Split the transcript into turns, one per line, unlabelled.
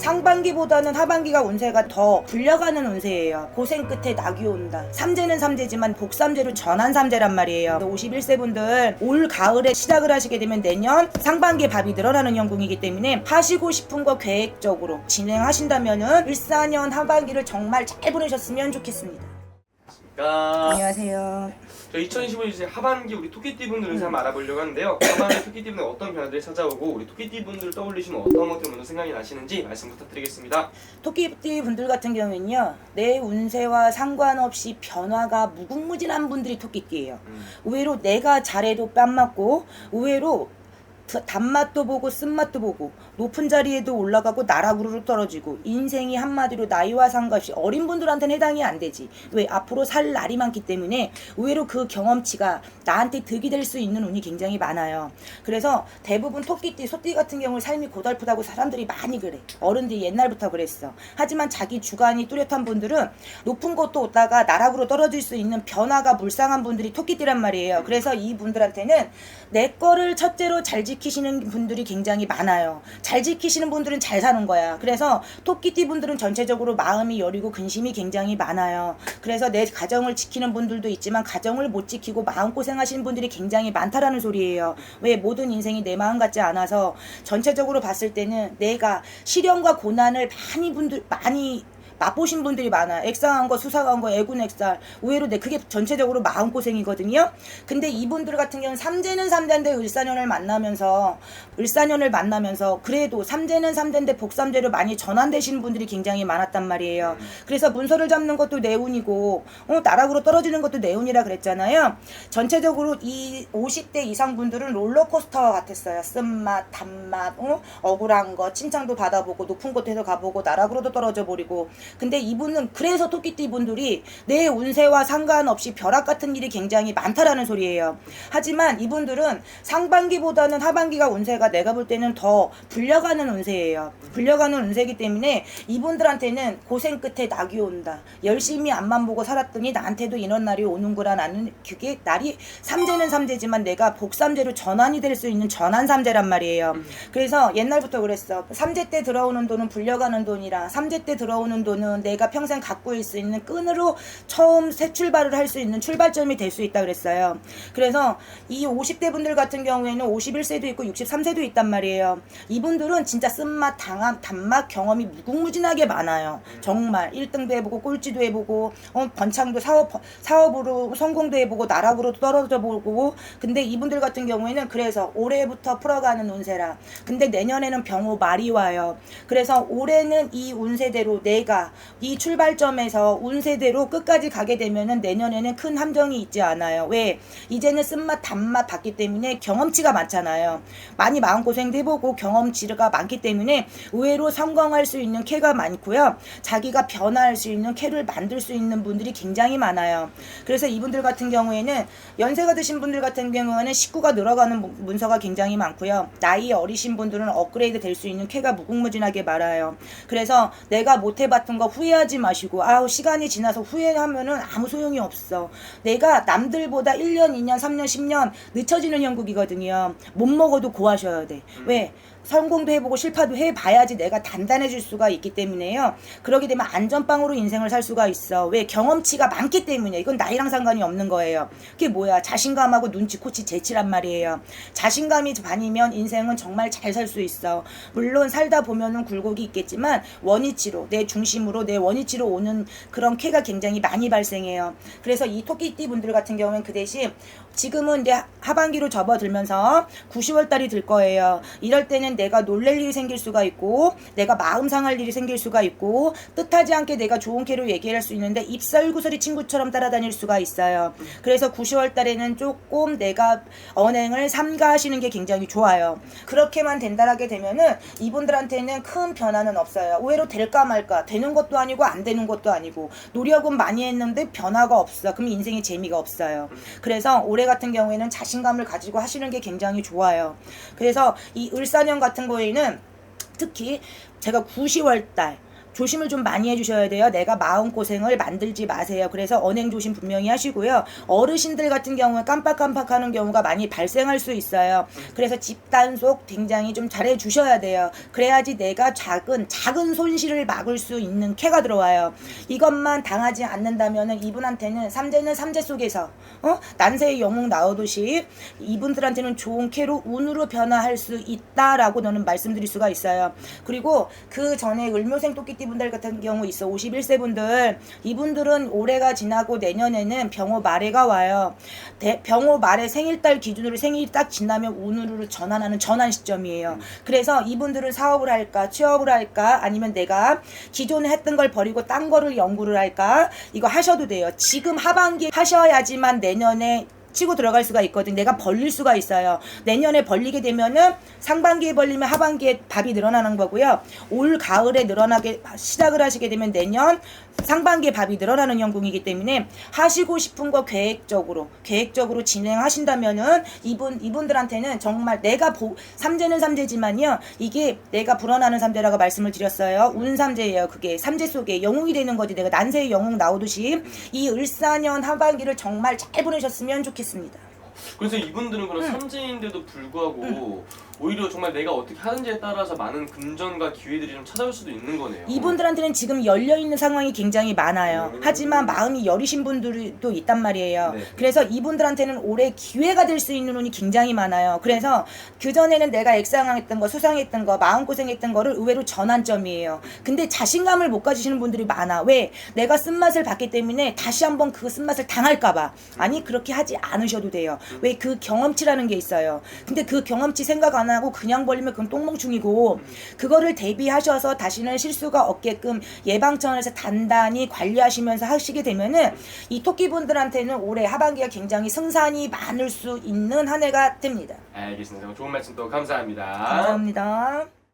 상반기보다는 하반기가 운세가 더 불려가는 운세예요. 고생 끝에 낙이 온다. 삼재는 삼재지만 복삼재로 전환 삼재란 말이에요. 51세 분들 올 가을에 시작을 하시게 되면 내년 상반기에 밥이 늘어나는 형국이기 때문에 하시고 싶은 거 계획적으로 진행하신다면은 14년 하반기를 정말 잘 보내셨으면 좋겠습니다. 안녕하세요.
저 2025년 이제 하반기 우리 토끼띠 분들을 한번 알아보려고 하는데요. 하반기 토끼띠 분들 어떤 변화들이 찾아오고 우리 토끼띠 분들 떠올리시면 어떤 것들이 먼저 생각이 나시는지 말씀 부탁드리겠습니다.
토끼띠 분들 같은 경우에는요, 내 운세와 상관없이 변화가 무궁무진한 분들이 토끼띠예요. 의외로 내가 잘해도 뺨 맞고, 의외로 단맛도 보고 쓴맛도 보고 높은 자리에도 올라가고 나락으로 떨어지고, 인생이 한마디로 나이와 상관없이 어린 분들한테는 해당이 안 되지. 왜? 앞으로 살 날이 많기 때문에 의외로 그 경험치가 나한테 득이 될 수 있는 운이 굉장히 많아요. 그래서 대부분 토끼띠, 소띠 같은 경우는 삶이 고달프다고 사람들이 많이 그래. 어른들이 옛날부터 그랬어. 하지만 자기 주관이 뚜렷한 분들은 높은 곳도 오다가 나락으로 떨어질 수 있는 변화가 불쌍한 분들이 토끼띠란 말이에요. 그래서 이 분들한테는 내 거를 첫째로 잘 지키시는 분들이 굉장히 많아요. 잘 지키시는 분들은 잘 사는 거야. 그래서 토끼띠 분들은 전체적으로 마음이 여리고 근심이 굉장히 많아요. 그래서 내 가정을 지키는 분들도 있지만 가정을 못 지키고 마음고생 하시는 분들이 굉장히 많다라는 소리예요. 왜? 모든 인생이 내 마음 같지 않아서 전체적으로 봤을 때는 내가 시련과 고난을 많이 맛보신 분들이 많아. 액상한 거, 수상한 거, 애군 액살. 의외로 그게 전체적으로 마음고생이거든요. 근데 이분들 같은 경우는 삼재는 삼재인데 을사년을 만나면서 그래도 삼재는 삼재인데 복삼재로 많이 전환되시는 분들이 굉장히 많았단 말이에요. 그래서 문서를 잡는 것도 내운이고 나락으로 떨어지는 것도 내운이라 그랬잖아요. 전체적으로 이 50대 이상 분들은 롤러코스터 같았어요. 쓴맛, 단맛, 억울한 거, 칭찬도 받아보고 높은 곳에서 가보고 나락으로도 떨어져 버리고. 근데 이분은 그래서 토끼띠 분들이 내 운세와 상관없이 벼락 같은 일이 굉장히 많다라는 소리예요. 하지만 이분들은 상반기보다는 하반기가 운세가 내가 볼 때는 더 불려가는 운세예요. 불려가는 운세이기 때문에 이분들한테는 고생 끝에 낙이 온다. 열심히 앞만 보고 살았더니 나한테도 이런 날이 오는구나. 나는 그게 날이 삼재는 삼재지만 내가 복삼재로 전환이 될 수 있는 전환 삼재란 말이에요. 그래서 옛날부터 그랬어. 삼재 때 들어오는 돈은 불려가는 돈이라, 삼재 때 들어오는 돈은 내가 평생 갖고 있을 수 있는 끈으로 처음 새 출발을 할 수 있는 출발점이 될 수 있다 그랬어요. 그래서 이 50대 분들 같은 경우에는 51세도 있고 63세도 있단 말이에요. 이분들은 진짜 쓴맛, 단맛 경험이 무궁무진하게 많아요. 정말 1등도 해보고 꼴찌도 해보고 번창도 사업으로 성공도 해보고 나락으로 떨어져 보고. 근데 이분들 같은 경우에는 그래서 올해부터 풀어가는 운세라. 근데 내년에는 병호 말이 와요. 그래서 올해는 이 운세대로 내가 이 출발점에서 운세대로 끝까지 가게 되면은 내년에는 큰 함정이 있지 않아요. 왜? 이제는 쓴맛 단맛 봤기 때문에 경험치가 많잖아요. 많이 마음고생도 해보고 경험치가 많기 때문에 의외로 성공할 수 있는 캐가 많고요. 자기가 변화할 수 있는 캐를 만들 수 있는 분들이 굉장히 많아요. 그래서 이분들 같은 경우에는 연세가 드신 분들 같은 경우에는 식구가 늘어가는 문서가 굉장히 많고요. 나이 어리신 분들은 업그레이드 될 수 있는 캐가 무궁무진하게 많아요. 그래서 내가 못 해봤던 거 후회하지 마시고, 시간이 지나서 후회하면은 아무 소용이 없어. 내가 남들보다 1년, 2년, 3년, 10년 늦춰지는 형국이거든요. 못 먹어도 고하셔야 돼. 왜? 성공도 해보고 실패도 해봐야지 내가 단단해질 수가 있기 때문에요. 그러게 되면 안전빵으로 인생을 살 수가 있어. 왜? 경험치가 많기 때문에. 이건 나이랑 상관이 없는 거예요. 그게 뭐야? 자신감하고 눈치, 코치, 재치란 말이에요. 자신감이 반이면 인생은 정말 잘 살 수 있어. 물론 살다 보면은 굴곡이 있겠지만 원위치로, 내 중심으로, 내 원위치로 오는 그런 쾌가 굉장히 많이 발생해요. 그래서 이 토끼띠 분들 같은 경우는 그 대신 지금은 이제 하반기로 접어들면서 9, 10월 달이 들 거예요. 이럴 때는 내가 놀랄 일이 생길 수가 있고, 내가 마음 상할 일이 생길 수가 있고, 뜻하지 않게 내가 좋은 캐로 얘기할 수 있는데 입설구설이 친구처럼 따라다닐 수가 있어요. 그래서 9, 10월 달에는 조금 내가 언행을 삼가하시는 게 굉장히 좋아요. 그렇게만 된다라게 되면은 이분들한테는 큰 변화는 없어요. 의외로 될까 말까, 되는 것도 아니고 안 되는 것도 아니고, 노력은 많이 했는데 변화가 없어. 그럼 인생에 재미가 없어요. 그래서 올해 같은 경우에는 자신감을 가지고 하시는 게 굉장히 좋아요. 그래서 이 을사년 같은 거에는 특히 제가 9, 10월 달 조심을 좀 많이 해주셔야 돼요. 내가 마음고생을 만들지 마세요. 그래서 언행 조심 분명히 하시고요. 어르신들 같은 경우에 깜빡깜빡하는 경우가 많이 발생할 수 있어요. 그래서 집단속 굉장히 좀 잘해 주셔야 돼요. 그래야지 내가 작은 손실을 막을 수 있는 쾌가 들어와요. 이것만 당하지 않는다면은 이분한테는 삼재는 삼재 속에서 난세의 영웅 나오듯이 이분들한테는 좋은 쾌로 운으로 변화할 수 있다라고 저는 말씀드릴 수가 있어요. 그리고 그 전에 을묘생 토끼띠 분들 같은 경우 있어. 51세 분들, 이분들은 올해가 지나고 내년에는 병호 말해가 와요. 병호 말에 생일달 기준으로 생일이 딱 지나면 운으로 전환하는 전환 시점이에요. 그래서 이분들은 사업을 할까, 취업을 할까, 아니면 내가 기존에 했던 걸 버리고 딴 거를 연구를 할까, 이거 하셔도 돼요. 지금 하반기에 하셔야지만 내년에 치고 들어갈 수가 있거든. 내가 벌릴 수가 있어요. 내년에 벌리게 되면은 상반기에 벌리면 하반기에 밥이 늘어나는 거고요. 올 가을에 늘어나게 시작을 하시게 되면 내년 상반기에 밥이 늘어나는 형국이기 때문에 하시고 싶은 거 계획적으로 진행하신다면은 이분들한테는 정말 내가 삼재는 삼재지만요. 이게 내가 불어나는 삼재라고 말씀을 드렸어요. 운 삼재예요. 그게 삼재 속에 영웅이 되는 거지. 내가 난세의 영웅 나오듯이 이 을사년 하반기를 정말 잘 보내셨으면 좋겠습니다.
그래서 이분들은 그런 삼재인데도 불구하고 오히려 정말 내가 어떻게 하는지에 따라서 많은 금전과 기회들이 좀 찾아올 수도 있는 거네요.
이분들한테는 지금 열려있는 상황이 굉장히 많아요. 하지만 마음이 여리신 분들도 있단 말이에요.
네.
그래서 이분들한테는 올해 기회가 될 수 있는 운이 굉장히 많아요. 그래서 그전에는 내가 액상했던 거, 수상했던 거, 마음고생했던 거를 의외로 전환점이에요. 근데 자신감을 못 가지시는 분들이 많아. 왜? 내가 쓴맛을 봤기 때문에 다시 한번 그 쓴맛을 당할까봐. 아니, 그렇게 하지 않으셔도 돼요. 왜? 그 경험치라는 게 있어요. 근데 그 경험치 생각 안 하고 그냥 벌리면 그건 똥멍충이고, 그거를 대비하셔서 다시는 실수가 없게끔 예방 차원에서 단단히 관리하시면서 하시게 되면은 이 토끼분들한테는 올해 하반기가 굉장히 승산이 많을 수 있는 한 해가 됩니다.
알겠습니다. 좋은 말씀 또 감사합니다.
감사합니다.